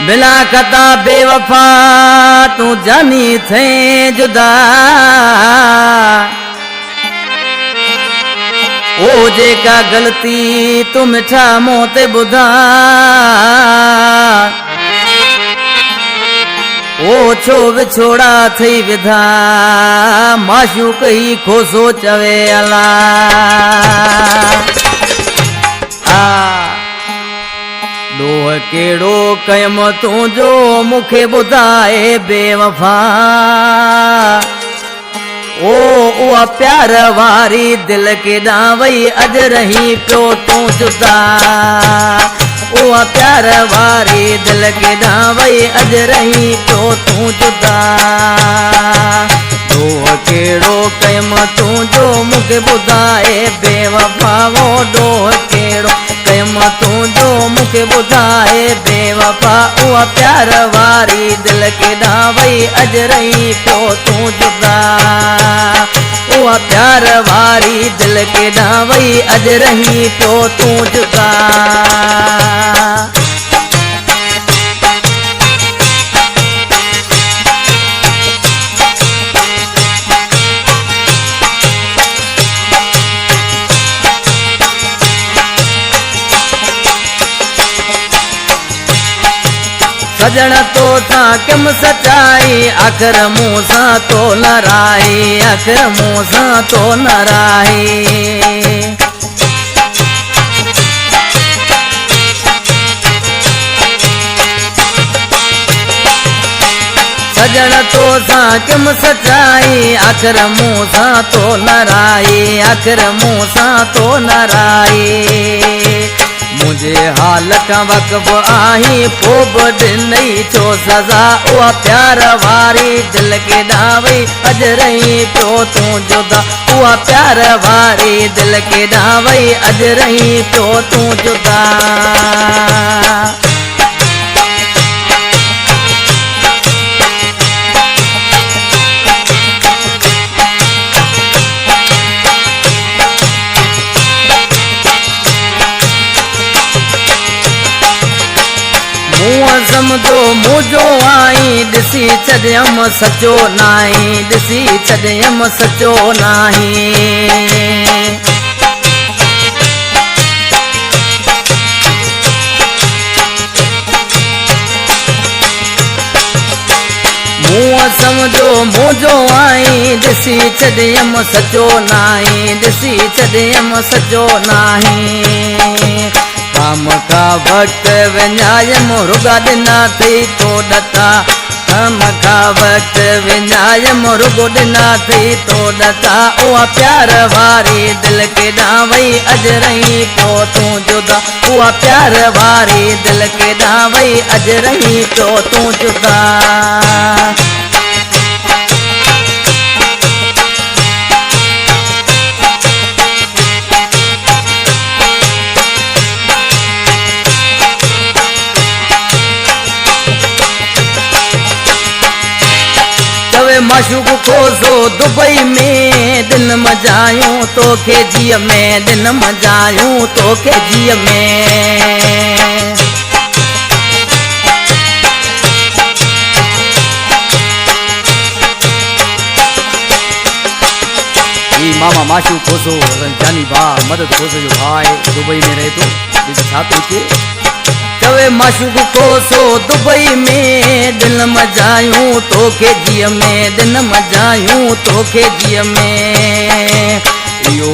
बिना कता बेवफा तू जानी थे जुदा ओ जेका गलती तू मिठा मोते बुधा ओ छो विछोड़ा थई विधा माशूक ही खोसो चवे अला डोह केड़ो कयम तू जो मुखे बुधाए बेवफा ओ उहा प्यार वारी दिल के डावई अज रही पियो तू जुदा उहा प्यार वारी दिल के डावई अज रही पियो तू जुदा डोह केड़ो कयम तू जो मुखे बुधाए बेवफा वो डोह केड़ो कयम तू जो मुखे बुधाए बेवफा उहा प्यार वारी दिल के डावई अज रही पियो तू जुदा उहा प्यार वारी दिल के डावई अज रही पियो तू जुदा सजन तो था कम सचाई आखिर मुँह सा तो नाराई आखिर मुँह सा तो नाराई सजन तो था कम सचाई आखिर मुँह सा तो नाराई आखिर मुँह सा तो नाराई मुझे हाल का वक़्फ़ आही पोब नहीं छो सजा उहा प्यार वारी दिल के डावई अज रही पियो तू जुदा उहा प्यार वारी दिल के डावई अज रही पियो तू जुदा समझो मुझो आई दिसी छॾियम सचो नाही दिसी छॾियम सचो नाही मुँह समझो मुझो आई दिसी छॾियम सचो नाही दिसी छॾियम सचो नाही काम का वक्त विञायम रुगा ॾिना थई तो डता काम का वक्त विञायम रुगो ॾिना थई तो डता उहा प्यार वारी दिल के डावई अज रही पियो तू जुदा उहा प्यार वारी दिल के डावई अज रही पियो तू जुदा माशूक खोसो दुबई में दिन मजायूं तोखे जीअ में दिन मजायूं तोखे जीअ में मामा माशूक खोसो जानी बा मदद खोसो जो भाई दुबई में रहे तो छा तो चवे माशूक खोसो दुबई में दिल मजायूं तोखे जीअ में दिन मजायूं तोखे जीअ में इहो